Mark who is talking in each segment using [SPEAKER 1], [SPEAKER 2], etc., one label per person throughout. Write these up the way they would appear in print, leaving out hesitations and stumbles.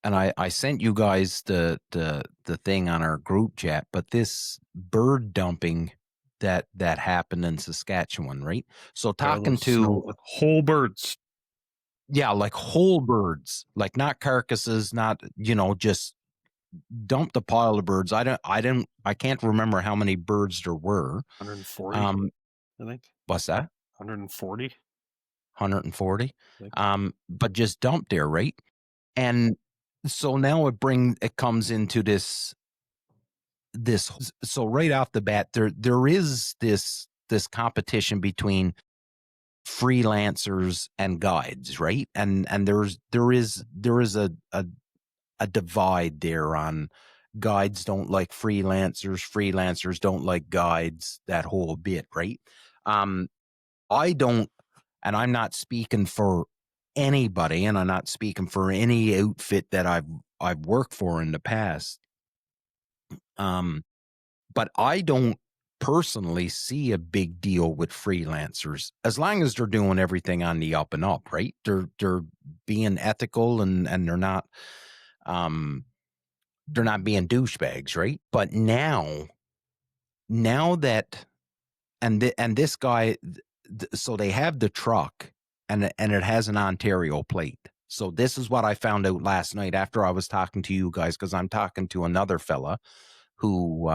[SPEAKER 1] and I sent you guys the thing on our group chat, but this bird dumping that happened in Saskatchewan, right? So talking
[SPEAKER 2] Those snow,
[SPEAKER 1] to
[SPEAKER 2] whole birds.
[SPEAKER 1] yeah, like whole birds, like not carcasses, not just dumped a pile of birds. I can't remember how many birds there were.
[SPEAKER 2] 140,
[SPEAKER 1] Um,
[SPEAKER 2] I think.
[SPEAKER 1] what's that?
[SPEAKER 2] 140.
[SPEAKER 1] 140.
[SPEAKER 2] I think.
[SPEAKER 1] But just dumped there, right? And so now it comes into this so right off the bat there is this competition between freelancers and guides, right? And there is a divide there on guides don't like freelancers don't like guides, that whole bit, right? I don't, and I'm not speaking for anybody, and I'm not speaking for any outfit that I've worked for in the past. But I don't personally see a big deal with freelancers as long as they're doing everything on the up and up, right? They're being ethical and um they're not being douchebags, right? But now that and this guy, so they have the truck and it has an Ontario plate. So this is what I found out last night after I was talking to you guys, because I'm talking to another fella who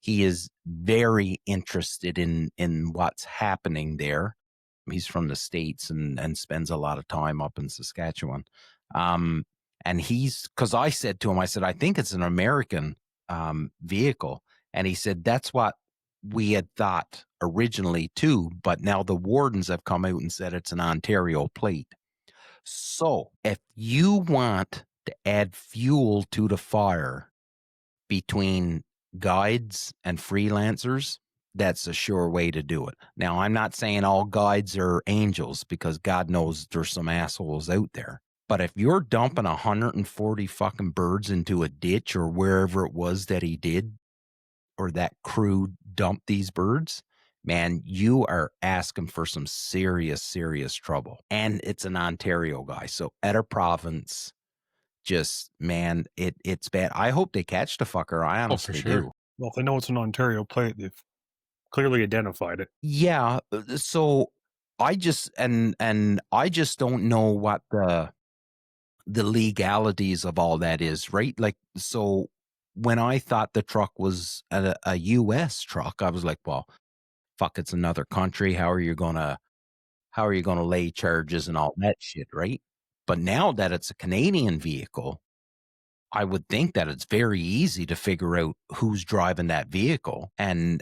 [SPEAKER 1] he is very interested in what's happening there. He's from the States and spends a lot of time up in Saskatchewan. And because I said to him, I said, I think it's an American vehicle. And he said, that's what we had thought originally too, but now the wardens have come out and said it's an Ontario plate. So if you want to add fuel to the fire between guides and freelancers, that's a sure way to do it. Now, I'm not saying all guides are angels, because God knows there's some assholes out there. But if you're dumping 140 fucking birds into a ditch or wherever it was that he did, or that crew dumped these birds, man, you are asking for some serious, serious trouble. And it's an Ontario guy. So at a province, just, man, it's bad. I hope they catch the fucker. I
[SPEAKER 3] Oh, for
[SPEAKER 1] honestly
[SPEAKER 3] sure.
[SPEAKER 1] do.
[SPEAKER 2] Well, if they know it's an Ontario plate, they've clearly identified it.
[SPEAKER 1] Yeah. So I just and I just don't know what the legalities of all that is, right? Like, so when I thought the truck was a US truck, I was like, well, fuck, it's another country. How are you gonna lay charges and all that shit, right? But now that it's a Canadian vehicle, I would think that it's very easy to figure out who's driving that vehicle and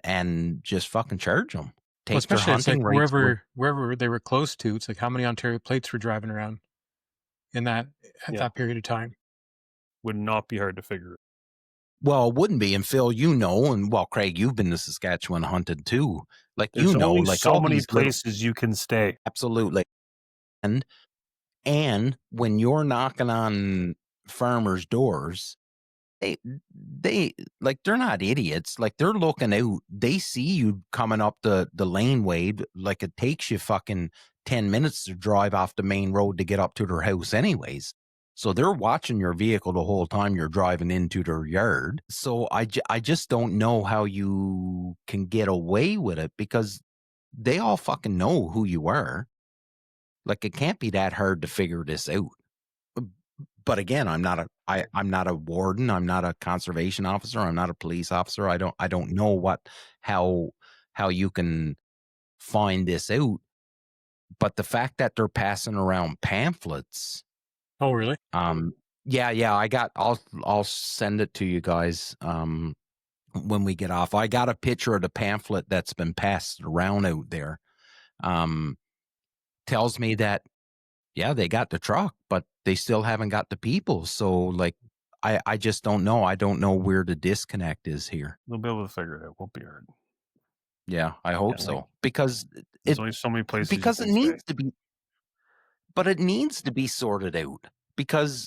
[SPEAKER 1] just fucking charge them.
[SPEAKER 3] Well,
[SPEAKER 1] Take their
[SPEAKER 3] especially it's like
[SPEAKER 1] hunting rights.
[SPEAKER 3] wherever they were close to. It's like how many Ontario plates were driving around in that at
[SPEAKER 2] Yeah.
[SPEAKER 3] that period of time.
[SPEAKER 2] Would not be hard to figure.
[SPEAKER 1] Well, it wouldn't be. And Phil, and well, Craig, you've been to Saskatchewan hunted too. Like,
[SPEAKER 2] There's only
[SPEAKER 1] like
[SPEAKER 2] so
[SPEAKER 1] all
[SPEAKER 2] many
[SPEAKER 1] these little,
[SPEAKER 2] places you can stay.
[SPEAKER 1] absolutely. And when you're knocking on farmers' doors, they like, they're not idiots. Like, they're looking out. They see you coming up the laneway. Like, it takes you fucking 10 minutes to drive off the main road to get up to their house anyways. So they're watching your vehicle the whole time you're driving into their yard. So I just don't know how you can get away with it, because they all fucking know who you are. Like, it can't be that hard to figure this out. But again, I'm not a warden. I'm not a conservation officer. I'm not a police officer. I don't know how you can find this out. But the fact that they're passing around pamphlets,
[SPEAKER 3] Oh, really?
[SPEAKER 1] yeah, I'll send it to you guys when we get off. I got a picture of the pamphlet that's been passed around out there. Tells me that, yeah, they got the truck, but they still haven't got the people. So, like, I just don't know. I don't know where the disconnect is here.
[SPEAKER 2] They'll be able to figure it out. Won't be hard.
[SPEAKER 1] Yeah, I hope so, because
[SPEAKER 2] There's only so many places you
[SPEAKER 1] it
[SPEAKER 2] can stay.
[SPEAKER 1] needs to be, but it needs to be sorted out, because